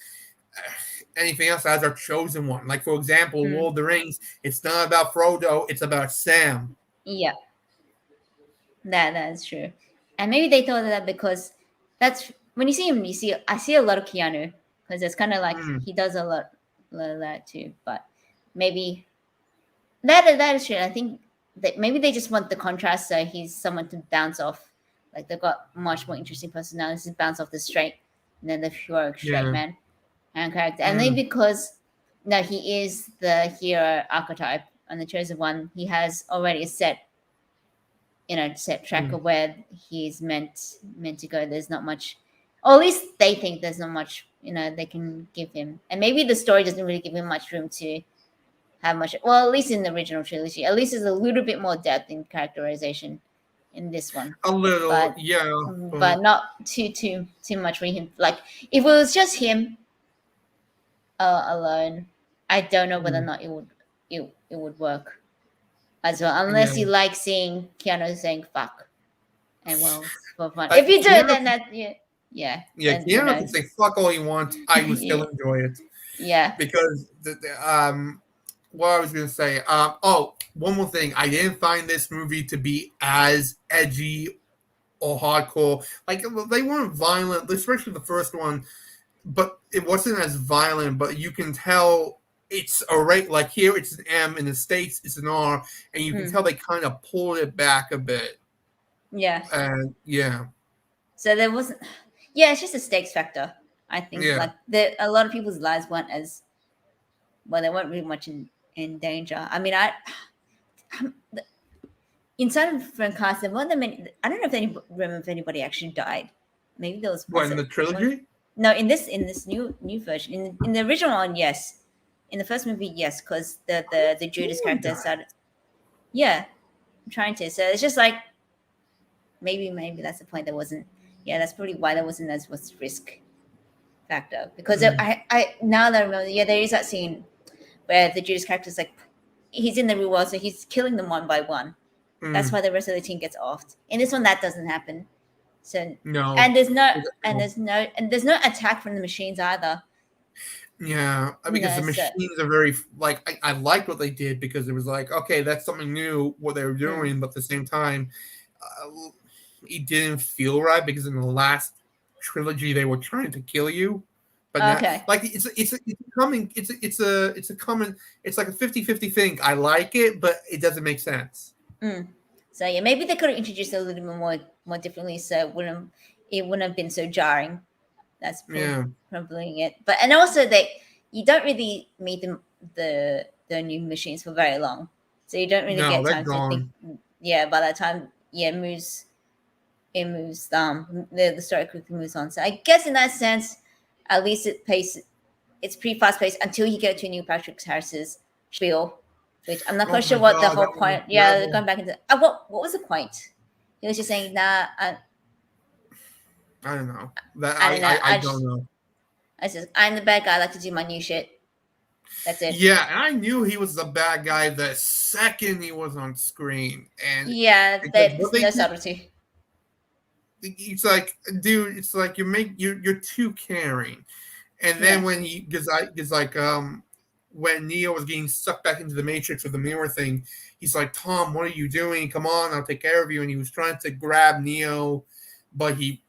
anything else as our chosen one. Like, for example, Lord of the Rings, it's not about Frodo, it's about Sam. yeah, that's true. And maybe they thought of that because that's when you see him, I see a lot of Keanu because it's kind of like he does lot of that too. But maybe that is true. I think that maybe they just want the contrast, so he's someone to bounce off. Like they've got much more interesting personalities to bounce off the straight than the pure straight man and character. And maybe because no, he is the hero archetype and the chosen one. He has already a set track of where he's meant to go. There's not much, or at least they think there's not much they can give him, and maybe the story doesn't really give him much room to have much. Well, at least in the original trilogy, at least there's a little bit more depth in characterization in this one, A little, but yeah. but not too much for him. Like if it was just him alone, I don't know whether or not it would work as well, unless you like seeing Keanu saying fuck. And well, for fun. If you do it, then that yeah. Yeah, Keanu can say fuck all he wants. I would still enjoy it. Yeah. Because what I was gonna say. One more thing. I didn't find this movie to be as edgy or hardcore. Like they weren't violent, especially the first one, but it wasn't as violent. But you can tell it's a rate. Like here, it's an M. In the States, it's an R, and you can tell they kind of pulled it back a bit. Yeah. And yeah. So there wasn't. Yeah, it's just a stakes factor. I think like a lot of people's lives weren't as well. They weren't really much in danger. I mean, inside of Francast, there weren't that many. I don't know if anybody actually died. Maybe there was. What in the trilogy? No, in this new version. In the original one, yes. In the first movie, yes, because the Judas character started. Yeah, I'm trying to. So it's just like maybe that's the point. There wasn't. Yeah, that's probably why there wasn't as much risk factor. Because I now that I remember, there is that scene where the Judas character is like, he's in the real world, so he's killing them one by one. That's why the rest of the team gets offed. In this one, that doesn't happen. So no, and there's no attack from the machines either. Yeah, because the machines are very like I liked what they did because it was like, okay, that's something new what they were doing, but at the same time, it didn't feel right because in the last trilogy they were trying to kill you, but like it's like a 50-50 thing. I like it, but it doesn't make sense. So yeah, maybe they could have introduced it a little bit more differently, so it wouldn't have been so jarring. That's Yeah. probably it. But and also you don't really meet the new machines for very long, so you don't really No, get they're time to think. gone. Yeah, by that time, yeah, it moves. The story quickly moves on. So I guess in that sense, at least it's pretty fast paced until you get to Neil Patrick Harris's spiel, which I'm not Oh quite sure my what the god, whole that was point. Yeah, incredible. going back into what was the point? He was just saying, "Nah, I don't know. That I don't know. I don't know. I says I'm the bad guy. I like to do my new shit. That's it." Yeah, and I knew he was the bad guy the second he was on screen, and Yeah, because what there's they no did, subtlety. it's like, dude, it's like you're too caring. And then Yeah, when he, because like when Neo was getting sucked back into the Matrix with the mirror thing, he's like, Tom, what are you doing? Come on, I'll take care of you. And he was trying to grab Neo, but he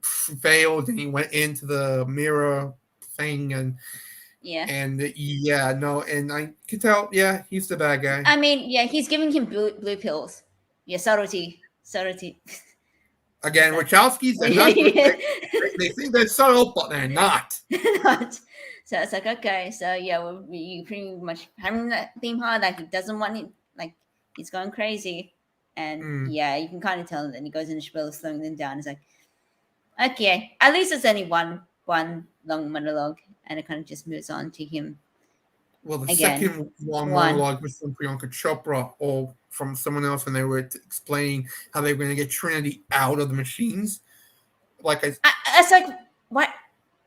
failed, and he went into the mirror thing, yeah. and yeah, no, and I could tell, yeah, he's the bad guy. I mean, yeah, he's giving him blue pills. Yeah, subtlety. Again, So, Wachowskis, they're not good. They think they're subtle, but they're not. not. So it's like, okay, so yeah, you pretty much having that theme hard, like he doesn't want it, like he's going crazy, and Mm. yeah, you can kind of tell. And then he goes into spiel, slowing them down. It's like, okay, at least it's only one long monologue, and it kind of just moves on to him Well, the again. second long One, monologue was from Priyanka Chopra or from someone else when they were explaining how they were going to get Trinity out of the machines. Like it's like what.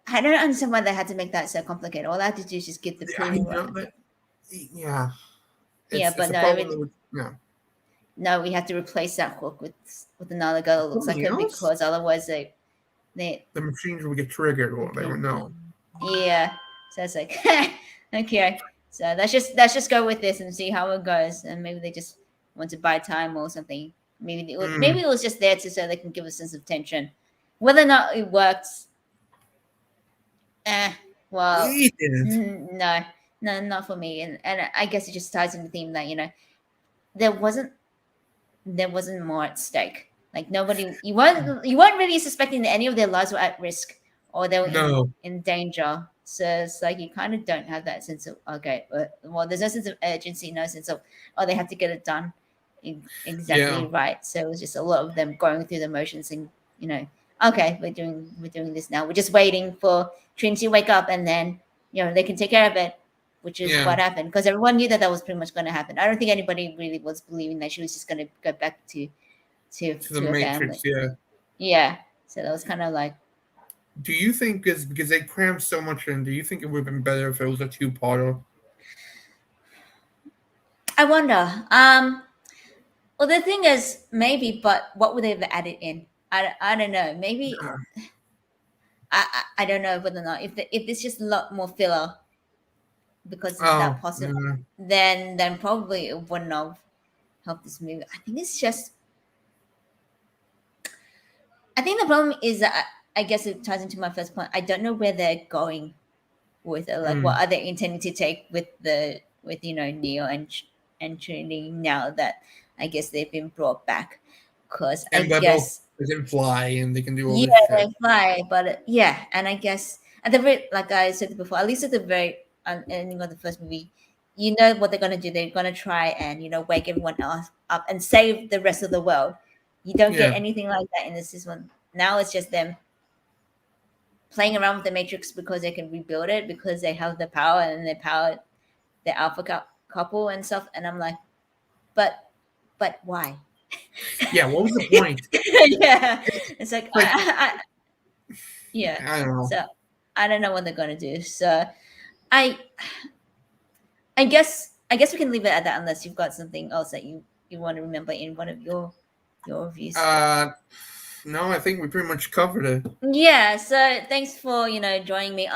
I don't understand why they had to make that so complicated. All they had to do is just get the I approval know right. that, yeah, Yeah, it's but a no, problem. With, yeah, no, we have to replace that hook with another girl that looks like something her else. because otherwise they The machines would get triggered, or they would know. yeah. So it's like okay. So let's just go with this and see how it goes, and maybe they just want to buy time or something. Maybe it was just there so they can give a sense of tension. Whether or not it works, well, He didn't. no, not for me. And I guess it just ties in the theme that there wasn't more at stake. Like nobody, you weren't really suspecting that any of their lives were at risk or they were No. in danger. So it's like you kind of don't have that sense of okay, well, there's no sense of urgency, no sense of they have to get it done exactly Yeah. right. So it was just a lot of them going through the motions and okay, we're doing this now. We're just waiting for Trinity to wake up and then they can take care of it, which is Yeah. what happened because everyone knew that was pretty much going to happen. I don't think anybody really was believing that she was just going to go back to To the her Matrix, family. yeah. Yeah, so that was kind of like Do you think because they crammed so much in? Do you think it would have been better if it was a two-parter? I wonder. Well, the thing is, maybe, but what would they have added in? I don't know. Maybe I don't know whether or not if there's just a lot more filler because of Oh, that possible, yeah. then probably it wouldn't have helped this movie. I think it's just. I think the problem is that I guess it ties into my first point. I don't know where they're going with it. Like, what are they intending to take with Neo and Trinity now that I guess they've been brought back? Because I And they both guess can fly and they can do all yeah, this shit. they fly, but yeah, and I guess at the very like I said before, at least at the very ending of the first movie, you know what they're gonna do. They're gonna try and wake everyone else up and save the rest of the world. You don't get Yeah. anything like that in this one. Now it's just them playing around with the Matrix because they can rebuild it because they have the power and they power the alpha couple and stuff. And I'm like, but why? Yeah, what was the point? Yeah, it's like Like, yeah. I don't know. So I don't know what they're gonna do. So I I guess we can leave it at that unless you've got something else that you want to remember in one of your reviews. No, I think we pretty much covered it. Yeah, so thanks for joining me.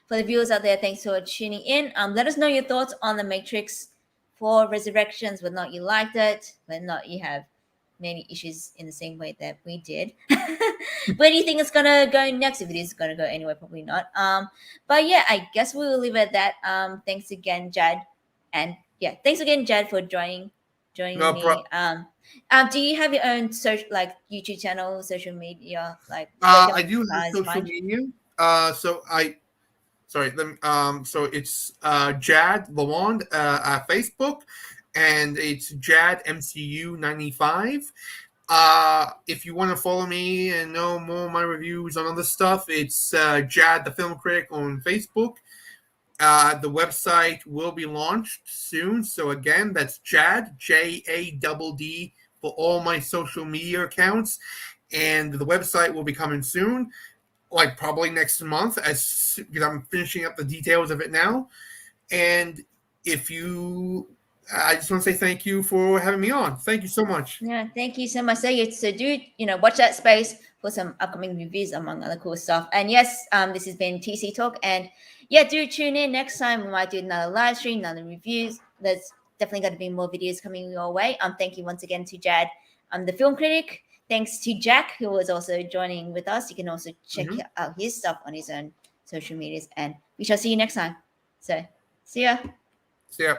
For the viewers out there, thanks for tuning in. Let us know your thoughts on the Matrix for Resurrections, whether or not you liked it, whether or not you have many issues in the same way that we did. Where do you think it's gonna go next? If it is gonna go anywhere, probably not. But yeah, I guess we will leave it at that. Thanks again, Jad, and yeah, thanks again, Jad, for joining joining No me. Do you have your own social, like YouTube channel, social media? Like, where I can do have guys social find you? media. So I sorry. So it's Jad Lawand Facebook, and it's Jad MCU 95. If you want to follow me and know more of my reviews on other stuff, it's Jad the Film Critic on Facebook. The website will be launched soon. So again, that's Jad, JADD, for all my social media accounts. And the website will be coming soon, like probably next month, because I'm finishing up the details of it now. And if you, I just want to say thank you for having me on. Thank you so much. Yeah, thank you so much. So do watch that space for some upcoming reviews among other cool stuff. And yes, this has been TC Talk, and yeah, do tune in next time. We might do another live stream, another reviews. There's definitely going to be more videos coming your way. Thank you once again to Jad, the film critic. Thanks to Jack, who was also joining with us. You can also check Mhm. out his stuff on his own social medias, and we shall see you next time. So, see ya. So yeah.